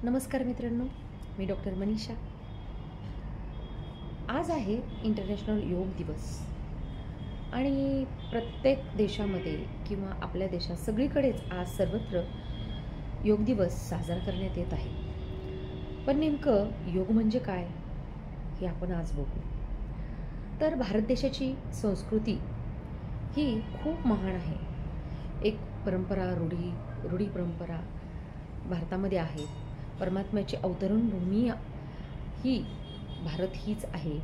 नमस्कार मित्रांनो, मी डॉक्टर मनीषा. आज आहे इंटरनॅशनल योग दिवस आणि प्रत्येक देशामध्ये किंवा आपल्या देशात सगळीकडेच आज सर्वत्र योग दिवस साजरा करण्यात येत आहे. पण नेमकं योग म्हणजे काय हे आपण आज बघू. तर भारत देशाची संस्कृती ही खूप महान आहे. एक परंपरा, रूढी परंपरा भारतामध्ये आहे. परमात्म्याची अवतरण भूमी ही भारत हीच आहे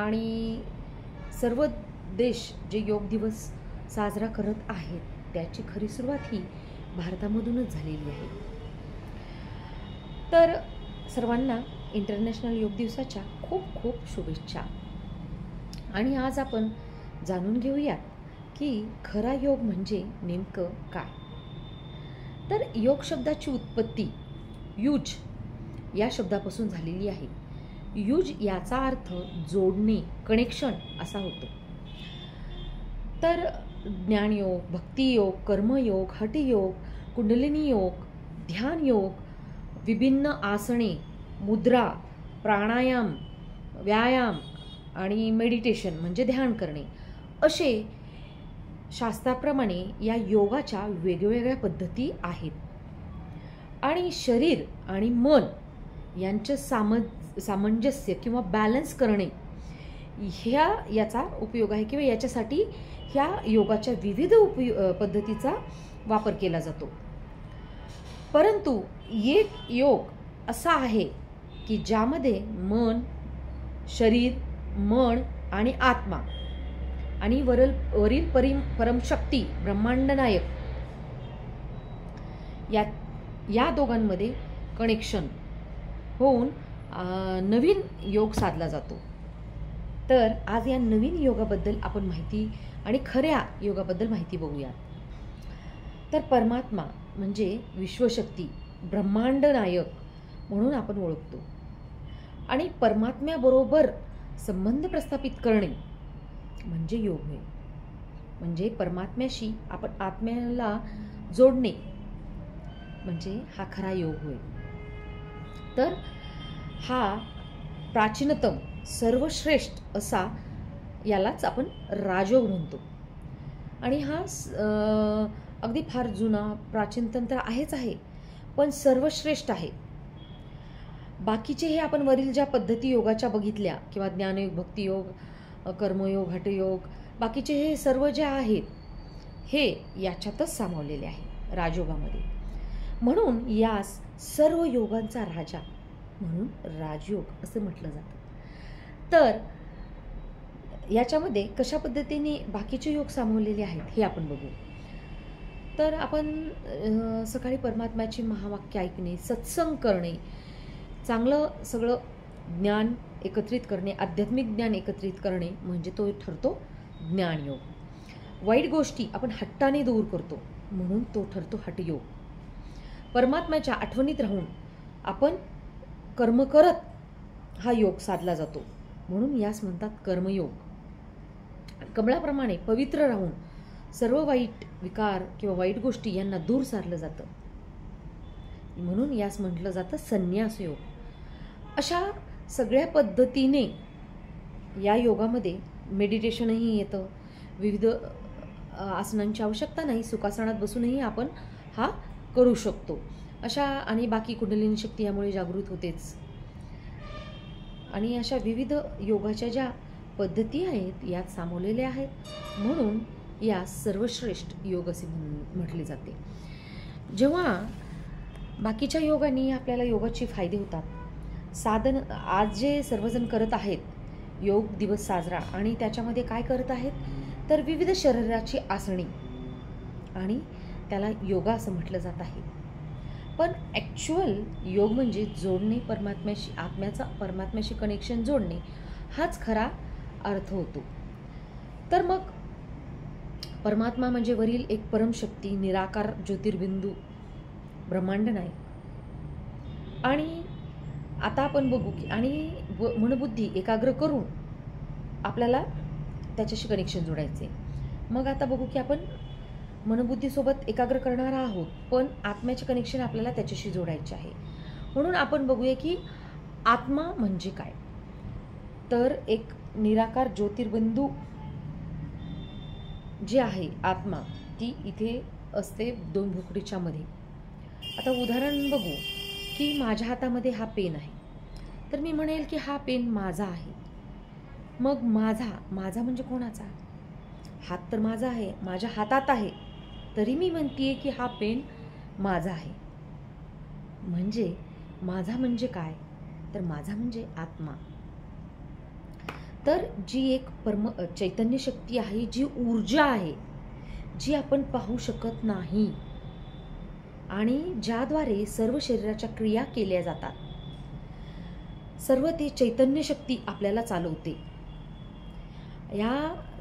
आणि सर्व देश जे योग दिवस साजरा करत आहेत त्याची खरी सुरुवात ही भारतामधूनच झालेली आहे. तर सर्वांना इंटरनॅशनल योग दिवसाच्या खूप खूप शुभेच्छा. आणि आज आपण जाणून घेऊयात की खरा योग म्हणजे नेमकं काय. तर योग शब्दाची उत्पत्ती युज या शब्दापासून झालेली आहे. युज याचा अर्थ जोडणे, कनेक्शन असा होतो. तर ज्ञानयोग, भक्तियोग, कर्मयोग, हठयोग, कुंडलिनी योग, ध्यान योग, विभिन्न आसने, मुद्रा, प्राणायाम, व्यायाम आणि मेडिटेशन म्हणजे ध्यान करणे, असे शास्त्राप्रमाणे या योगाच्या वेगवेगळ्या पद्धती आहेत. आणि शरीर आणि मन यांचं सामंजस्य किंवा बॅलन्स करणे याचा उपयोग आहे किंवा याच्यासाठी ह्या योगाच्या विविध पद्धतीचा वापर केला जातो. परंतु एक योग असा आहे की ज्यामध्ये मन, शरीर, मन आणि आत्मा आणि वरील परमशक्ती ब्रह्मांड नायक या दोघांमध्ये कनेक्शन होऊन नवीन योग साधला जातो. तर आज या नवीन योगाबद्दल आपण माहिती आणि खऱ्या योगाबद्दल माहिती बघूयात. तर परमात्मा म्हणजे विश्वशक्ती, ब्रह्मांड नायक म्हणून आपण ओळखतो आणि परमात्म्याबरोबर संबंध प्रस्थापित करणे म्हणजे योग होय. म्हणजे परमात्म्याशी आपण आत्म्याला जोडणे म्हणजे हा खरा योग होय. तर हा प्राचीनतम, सर्वश्रेष्ठ असा यालाच आपण राजयोग म्हणतो. आणि हा अगदी फार जुना प्राचीन तंत्र आहेच आहे, पण सर्वश्रेष्ठ आहे. बाकीचे हे आपण वरील ज्या पद्धती योगाच्या बघितल्या किंवा ज्ञानयोग, भक्तियोग, कर्मयोग, हठयोग, बाकीचे हे सर्व जे आहेत हे याच्यातच सामावलेले आहे राजयोगामध्ये. म्हणून यास सर्व योगांचा राजा म्हणून राजयोग असं म्हटलं जातं. तर याच्यामध्ये कशा पद्धतीने बाकीचे योग सामावलेले आहेत हे आपण बघू. तर आपण सकाळी परमात्म्याची महावाक्य ऐकणे, सत्संग करणे, चांगलं सगळं ज्ञान एकत्रित करणे, आध्यात्मिक ज्ञान एकत्रित करणे म्हणजे तो ठरतो ज्ञानयोग. वाईट गोष्टी आपण हट्टाने दूर करतो म्हणून तो ठरतो हठयोग. परमात्म्याच्या आठवणीत राहून आपण कर्म करत हा योग साधला जातो म्हणून यास म्हणतात कर्मयोग. कमळाप्रमाणे पवित्र राहून सर्व वाईट विकार किंवा वाईट गोष्टी यांना दूर सारलं जातं म्हणून यास म्हटलं जातं संन्यास योग. अशा सगळ्या पद्धतीने या योगामध्ये मेडिटेशनही येतं. विविध आसनांची आवश्यकता नाही, सुखासनात बसूनही आपण हा करू शकतो. अशा आणि बाकी कुंडलिनी शक्ती यामुळे जागृत होतेच. आणि अशा विविध योगाच्या ज्या पद्धती आहेत यात सामावलेल्या आहेत म्हणून या सर्वश्रेष्ठ योग असे म्हटले जाते. जेव्हा बाकीच्या योगांनी आपल्याला योगाचे फायदे होतात, साधन आज जे सर्वजण करत आहेत योग दिवस साजरा आणि त्याच्यामध्ये काय करत आहेत तर विविध शरीराची आसने आणि त्याला योगा असं म्हटलं जात आहे. पण ॲक्च्युअल योग म्हणजे जोडणे, परमात्म्याशी, आत्म्याचा परमात्म्याशी कनेक्शन जोडणे हाच खरा अर्थ होतो. तर मग परमात्मा म्हणजे वरील एक परमशक्ती, निराकार ज्योतिर्बिंदू, ब्रह्मांड नायक. आणि आता आपण बघू की आणि मनबुद्धी एकाग्र करून आपल्याला त्याच्याशी कनेक्शन जोडायचे. मग आता बघू की आपण मनबुद्धीसोबत एकाग्र करणार आहोत पण आत्म्याचे कनेक्शन आपल्याला त्याच्याशी जोडायचे आहे. म्हणून आपण बघूया की आत्मा म्हणजे काय. तर एक निराकार ज्योतिर्बिंदू जी आहे आत्मा, ती इथे असते दोन भुकडीच्या मध्ये. आता उदाहरण बघू की माझ्या हातामध्ये हा पेन आहे, तर मी म्हणेल की हा पेन माझा आहे. मग माझा म्हणजे कोणाचा? हात तर माझा आहे, माझ्या हातात आहे, तरी मी म्हणतेय की हा पेन माझा आहे. म्हणजे माझा म्हणजे काय? तर माझा म्हणजे आत्मा. तर जी एक चैतन्य शक्ती आहे, जी ऊर्जा आहे, जी आपण पाहू शकत नाही आणि ज्याद्वारे सर्व शरीराच्या क्रिया केल्या जातात, सर्व ते चैतन्य शक्ती आपल्याला चालवते.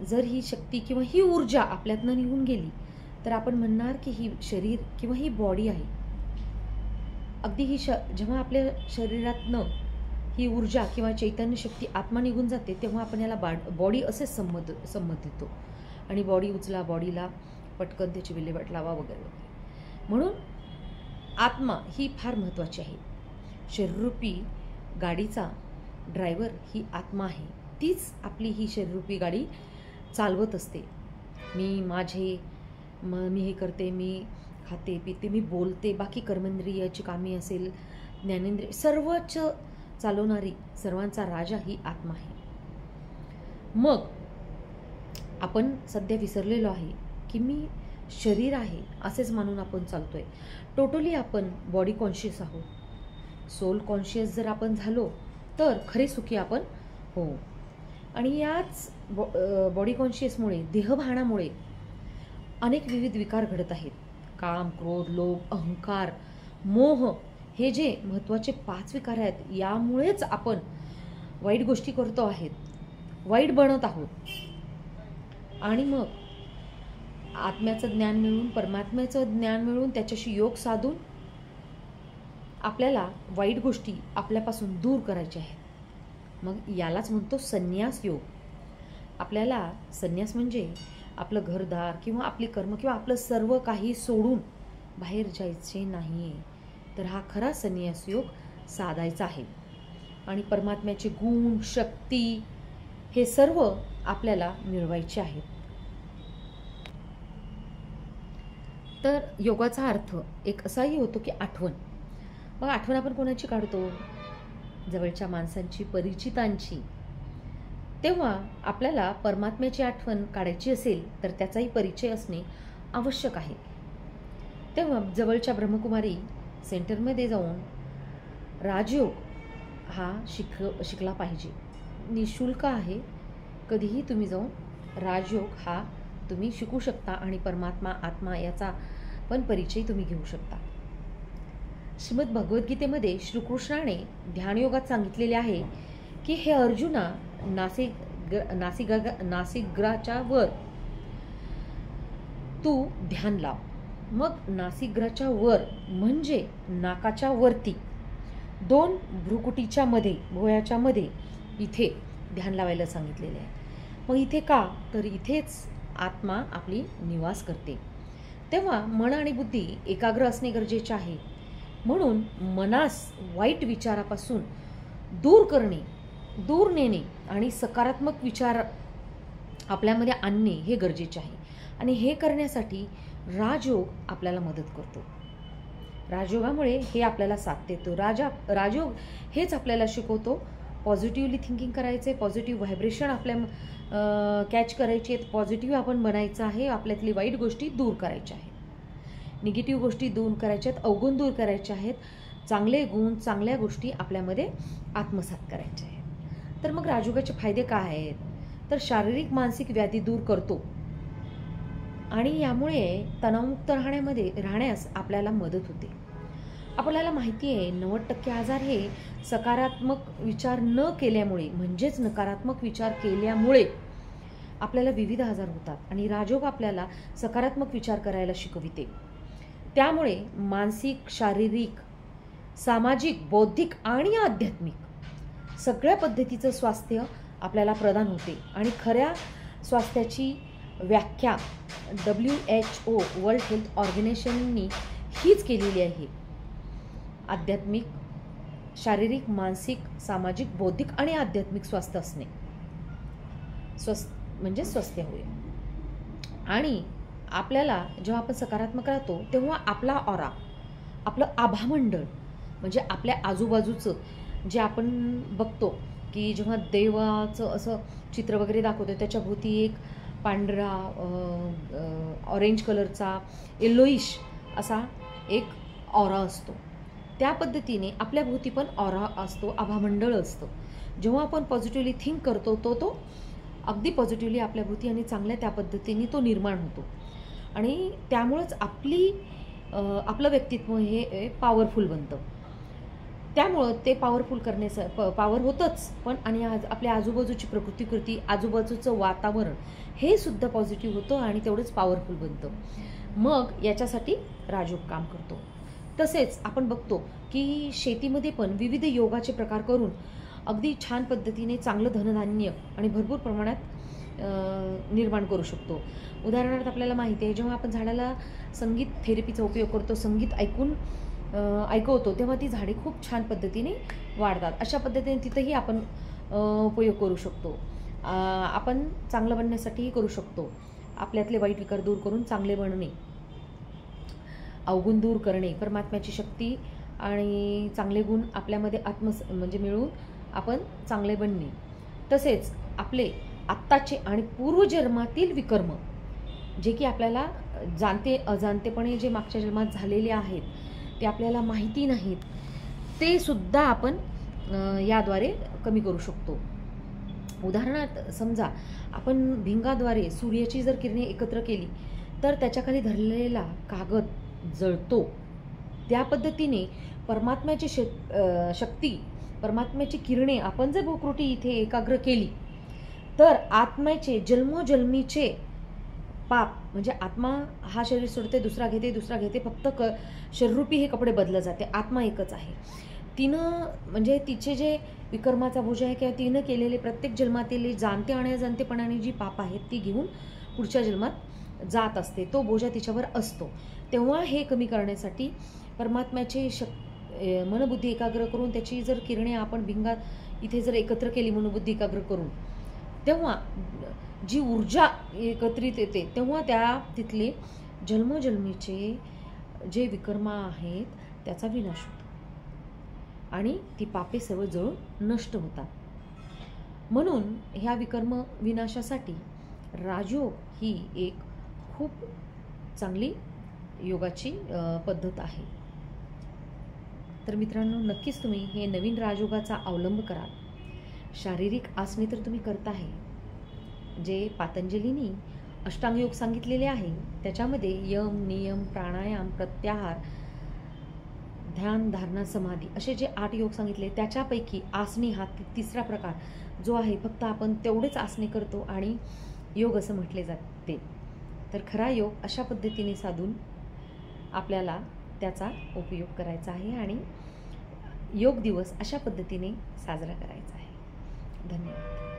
जर ही शक्ती किंवा ही ऊर्जा आपल्यातनं निघून गेली तर आपण म्हणणार की ही शरीर किंवा ही बॉडी आहे. अगदी जेव्हा आपल्या शरीरातनं ही ऊर्जा किंवा चैतन्य शक्ती आत्मा निघून जाते तेव्हा आपण याला बॉडी असे संमत देतो आणि बॉडी उचला, बॉडीला पटकन त्याची विल्हेवाट लावा वगैरे. म्हणून आत्मा ही फार महत्त्वाची आहे. शरीररूपी गाडीचा ड्रायव्हर ही आत्मा आहे. तीच आपली ही शरीररूपी गाडी चालवत असते. मी हे करते, मी खाते पिते, मी बोलते, बाकी कर्मेंद्रियाची कामे असेल, ज्ञानेंद्रिय, सर्वच चालवणारी सर्वांचा राजा ही आत्मा आहे. मग आपण सध्या विसरलेलो आहे की मी शरीर आहे असेच मानून आपण चालतोय. टोटली आपण बॉडी कॉन्शियस आहोत. सोल कॉन्शियस जर आपण झालो तर खरे सुखी आपण हो. आणि याच बॉडी कॉन्शियसमुळे, देहभानामुळे अनेक विविध विकार घडत आहेत. काम, क्रोध, लोभ, अहंकार, मोह हे जे महत्त्वाचे 5 विकार आहेत, यामुळेच आपण वाईट गोष्टी करतो आहेत, वाईट बनत आहोत. आणि मग आत्म्याचं ज्ञान मिळून, परमात्म्याचं ज्ञान मिळून, त्याच्याशी योग साधून आपल्याला वाईट गोष्टी आपल्यापासून दूर करायच्या आहेत. मग यालाच म्हणतो संन्यास योग. आपल्याला संन्यास म्हणजे आपलं घरदार किंवा आपली कर्म किंवा आपलं सर्व काही सोडून बाहेर जायचे नाही. तर हा खरा संन्यास योग साधायचा आहे. आणि परमात्म्याचे गुण, शक्ती हे सर्व आपल्याला मिळवायचे आहेत. तर योगाचा अर्थ एक असाही होतो की आठवण. मग आठवण आपण कोणाची काढतो? जवळच्या माणसांची, परिचितांची. तेव्हा आपल्याला परमात्म्याची आठवण काढायची असेल तर त्याचाही परिचय असणे आवश्यक आहे. तेव्हा जवळच्या ब्रह्मकुमारी सेंटरमध्ये जाऊन राजयोग हा शिकला पाहिजे. निशुल्क आहे. कधीही तुम्ही जाऊन राजयोग हा तुम्ही शिकू शकता आणि परमात्मा, आत्मा याचा पण परिचय तुम्ही घेऊ शकता. श्रीमद भगवद्गीतेमध्ये श्रीकृष्णाने ध्यानयोगात सांगितलेले आहे की हे अर्जुना, नासिकाग्राच्या वर तू ध्यान लाव. मग नासिकाग्राच्या वर म्हणजे नाकाच्या वरती 2 भ्रुकुटीच्या मध्ये, भोयाच्या मध्ये इथे ध्यान लावायला सांगितलेले आहे. मग इथे का? तर इथेच आत्मा आपली निवास करते. तेव्हा मन आणि बुद्धी एकाग्र असणे गरजेचे आहे. म्हणून मनास वाईट विचारापासून दूर करणे, दूर नेणे आणि सकारात्मक विचार आपल्यामध्ये आणणे हे गरजेचे आहे. आणि हे करण्यासाठी राजयोग आपल्याला मदत करतो. राजयोगामुळे हे आपल्याला साथ देतो. राजयोग हेच आपल्याला शिकवतो पॉझिटिव्हली थिंकिंग करायचे, पॉझिटिव्ह व्हायब्रेशन आपल्या कॅच करायचे आहेत, पॉझिटिव्ह आपण बनायचं आहे, आपल्यातली वाईट गोष्टी दूर करायच्या आहेत, निगेटिव्ह गोष्टी दूर करायच्या आहेत, अवगुण दूर करायचे आहेत, चांगले गुण, चांगल्या गोष्टी आपल्यामध्ये आत्मसात करायच्या आहेत. तर मग राजयोगाचे फायदे काय आहेत? तर शारीरिक मानसिक व्याधी दूर करतो आणि यामुळे तणावमुक्त राहण्यास आपल्याला मदत होते. आपल्याला माहिती आहे 90% आजार हे सकारात्मक विचार न केल्यामुळे, म्हणजेच नकारात्मक विचार केल्यामुळे आपल्याला विविध आजार होतात. आणि राजयोग आपल्याला सकारात्मक विचार करायला शिकविते. त्यामुळे मानसिक, शारीरिक, सामाजिक, बौद्धिक आणि आध्यात्मिक सगळ्या पद्धतीचं स्वास्थ्य आपल्याला प्रदान होते. आणि खऱ्या स्वास्थ्याची व्याख्या WHO वर्ल्ड हेल्थ ऑर्गनायझेशननी हीच केलेली आहे. आध्यात्मिक, शारीरिक, मानसिक, सामाजिक, बौद्धिक आणि आध्यात्मिक स्वास्थ्य असणे, म्हणजे स्वास्थ्य होय. आणि आपल्याला जेव्हा आपण सकारात्मक राहतो तेव्हा आपला ऑरा, आपलं आभामंडळ, म्हणजे आपल्या आजूबाजूचं जे आपण बघतो की जेव्हा देवाचं असं चित्र वगैरे दाखवतो त्याच्याभोवती एक पांढरा ऑरेंज कलरचा येलोइश असा एक ऑरा असतो. त्या पद्धतीने आपल्या भोवती पण ऑरा असतो, आभामंडळ असतं. जेव्हा आपण पॉझिटिव्हली थिंक करतो तो अगदी पॉझिटिव्हली आपल्या भोवती आणि चांगल्या त्या पद्धतीने तो निर्माण होतो. आणि त्यामुळंच आपलं व्यक्तित्व हे पॉवरफुल बनतं. त्यामुळं ते पॉवरफुल पॉवर होतंच, पण आणि आपल्या आजूबाजूची प्रकृती, आजूबाजूचं वातावरण हे सुद्धा पॉझिटिव्ह होतं आणि तेवढंच पॉवरफुल बनतं. मग याच्यासाठी राजयोग काम करतो. तसेच आपण बघतो की शेतीमध्ये पण विविध योगाचे प्रकार करून अगदी छान पद्धतीने चांगलं धनधान्य आणि भरपूर प्रमाणात निर्माण करू शकतो. उदाहरणार्थ आपल्याला माहिती आहे, जेव्हा आपण झाडाला संगीत थेरपीचा उपयोग करतो, संगीत ऐकवतो, तेव्हा ती झाडे खूप छान पद्धतीने वाढतात. अशा पद्धतीने तिथंही आपण उपयोग करू शकतो. आपण चांगलं बनण्यासाठीही करू शकतो. आपल्यातले वाईट विकार दूर करून चांगले बनणे, अवगुण दूर करणे, परमात्म्याची शक्ती आणि चांगले गुण आपल्यामध्ये म्हणजे मिळून आपण चांगले बनणे. तसेच आपले आत्ताचे आणि पूर्वजन्मातील विकर्म जे की आपल्याला जाणते अजाणतेपणे जे मागच्या जन्मात झालेले आहेत ते आपल्याला माहिती नाहीत, ते सुद्धा आपण याद्वारे कमी करू शकतो. उदाहरणार्थ समजा आपण भिंगाद्वारे सूर्याची जर किरणे एकत्र केली तर त्याच्याखाली धरलेला कागद जळतो. त्या पद्धतीने परमात्म्याची शक्ती, परमात्म्याची किरणे आपण जर भोकृती इथे एकाग्र केली तर आत्म्याचे जन्मोजन्मीचे पाप, म्हणजे आत्मा हा शरीर सोडते, दुसरा घेते, फक्त शरीरूपी हे कपडे बदलत जाते, आत्मा एकच आहे. तिनं म्हणजे तिचे जे विकर्माचा बोजा आहे किंवा तिनं केलेले प्रत्येक जन्मातील जाणते आणि अजाणतेपणाने जी पाप आहेत ती घेऊन पुढच्या जन्मात जात असते, तो बोजा तिच्यावर असतो. तेव्हा हे कमी करण्यासाठी परमात्म्याचे मनबुद्धी एकाग्र करून त्याची जर किरणे आपण भिंगात इथे जर एकत्र केली मनोबुद्धी एकाग्र करून, तेव्हा जी ऊर्जा एकत्रित येते तेव्हा त्या तिथले जन्मोजन्मीचे जे विकर्म आहेत त्याचा विनाश होतो आणि ती पापे सर्व जळून नष्ट होतात. म्हणून ह्या विकर्म विनाशासाठी राजयोग ही एक खूप चांगली योगाची पद्धत आहे. तर मित्रांनो, नक्कीच तुम्ही हे नवीन राजयोगाचा अवलंब कराल. शारीरिक आसने तर तुम्ही करता आहे, जे पातंजलींनी अष्टांग योग सांगितलेले आहे त्याच्यामध्ये यम, नियम, प्राणायाम, प्रत्याहार, ध्यान, धारणा, समाधी असे जे 8 योग सांगितले त्याच्यापैकी आसने हा तिसरा प्रकार जो आहे, फक्त आपण तेवढेच आसने करतो आणि योग असं म्हटले जाते. तर खरा योग अशा पद्धतीने साधून आपल्याला त्याचा उपयोग करायचा आहे आणि योग दिवस अशा पद्धतीने साजरा करायचा आहे. धन्यवाद.